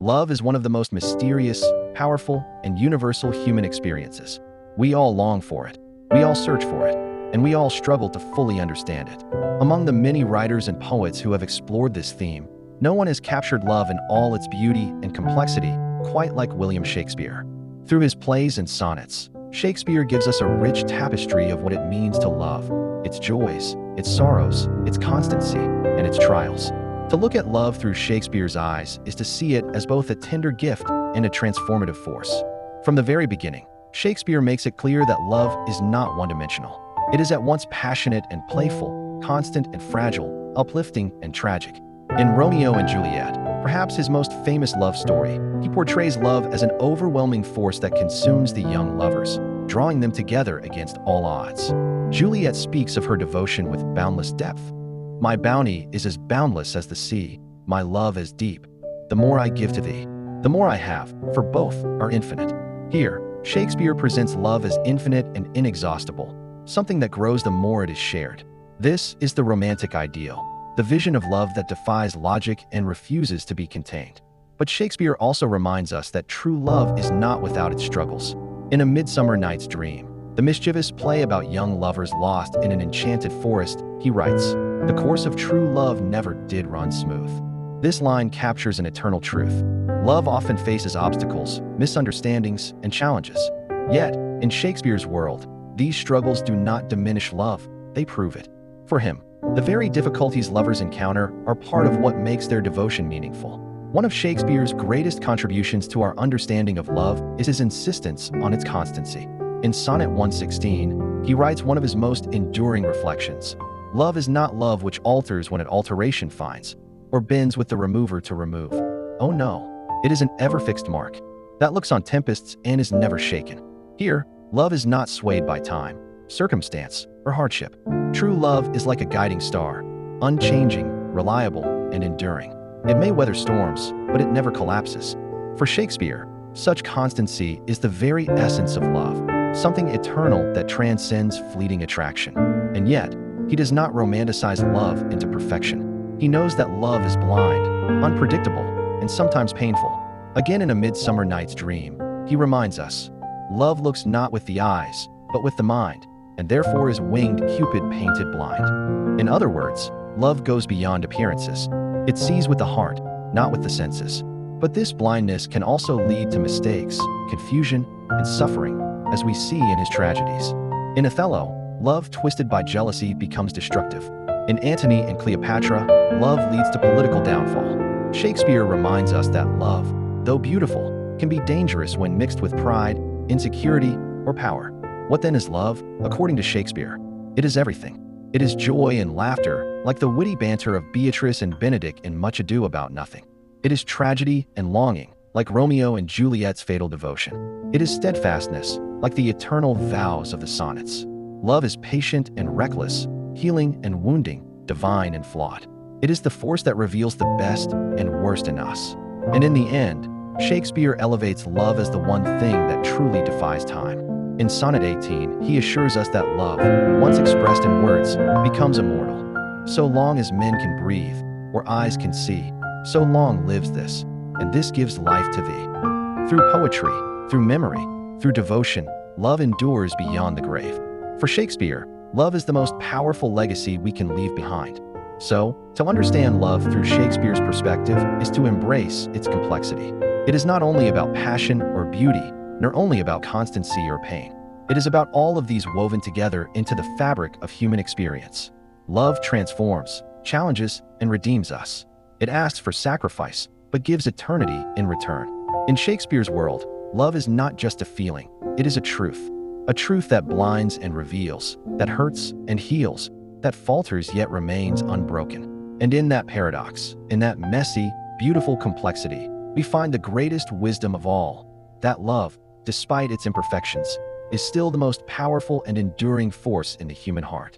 Love is one of the most mysterious, powerful, and universal human experiences. We all long for it, we all search for it, and we all struggle to fully understand it. Among the many writers and poets who have explored this theme, no one has captured love in all its beauty and complexity quite like William Shakespeare. Through his plays and sonnets, Shakespeare gives us a rich tapestry of what it means to love, its joys, its sorrows, its constancy, and its trials. To look at love through Shakespeare's eyes is to see it as both a tender gift and a transformative force. From the very beginning, Shakespeare makes it clear that love is not one-dimensional. It is at once passionate and playful, constant and fragile, uplifting and tragic. In Romeo and Juliet, perhaps his most famous love story, he portrays love as an overwhelming force that consumes the young lovers, drawing them together against all odds. Juliet speaks of her devotion with boundless depth. My bounty is as boundless as the sea, my love as deep. The more I give to thee, the more I have, for both are infinite. Here, Shakespeare presents love as infinite and inexhaustible, something that grows the more it is shared. This is the romantic ideal, the vision of love that defies logic and refuses to be contained. But Shakespeare also reminds us that true love is not without its struggles. In A Midsummer Night's Dream, the mischievous play about young lovers lost in an enchanted forest, he writes, "The course of true love never did run smooth." This line captures an eternal truth. Love often faces obstacles, misunderstandings, and challenges. Yet, in Shakespeare's world, these struggles do not diminish love, they prove it. For him, the very difficulties lovers encounter are part of what makes their devotion meaningful. One of Shakespeare's greatest contributions to our understanding of love is his insistence on its constancy. In Sonnet 116, he writes one of his most enduring reflections. Love is not love which alters when an alteration finds, or bends with the remover to remove. Oh no, it is an ever-fixed mark that looks on tempests and is never shaken. Here, love is not swayed by time, circumstance, or hardship. True love is like a guiding star, unchanging, reliable, and enduring. It may weather storms, but it never collapses. For Shakespeare, such constancy is the very essence of love, something eternal that transcends fleeting attraction. And yet, he does not romanticize love into perfection. He knows that love is blind, unpredictable, and sometimes painful. Again, in A Midsummer Night's Dream, he reminds us, love looks not with the eyes, but with the mind, and therefore is winged Cupid painted blind. In other words, love goes beyond appearances. It sees with the heart, not with the senses. But this blindness can also lead to mistakes, confusion, and suffering, as we see in his tragedies. In Othello, love twisted by jealousy becomes destructive. In Antony and Cleopatra, love leads to political downfall. Shakespeare reminds us that love, though beautiful, can be dangerous when mixed with pride, insecurity, or power. What then is love? According to Shakespeare, it is everything. It is joy and laughter, like the witty banter of Beatrice and Benedick in Much Ado About Nothing. It is tragedy and longing, like Romeo and Juliet's fatal devotion. It is steadfastness, like the eternal vows of the sonnets. Love is patient and reckless, healing and wounding, divine and flawed. It is the force that reveals the best and worst in us. And in the end, Shakespeare elevates love as the one thing that truly defies time. In Sonnet 18, he assures us that love, once expressed in words, becomes immortal. So long as men can breathe, or eyes can see, so long lives this, and this gives life to thee. Through poetry, through memory, through devotion, love endures beyond the grave. For Shakespeare, love is the most powerful legacy we can leave behind. So, to understand love through Shakespeare's perspective is to embrace its complexity. It is not only about passion or beauty, nor only about constancy or pain. It is about all of these woven together into the fabric of human experience. Love transforms, challenges, and redeems us. It asks for sacrifice, but gives eternity in return. In Shakespeare's world, love is not just a feeling, it is a truth that blinds and reveals, that hurts and heals, that falters yet remains unbroken. And in that paradox, in that messy, beautiful complexity, we find the greatest wisdom of all, that love, despite its imperfections, is still the most powerful and enduring force in the human heart.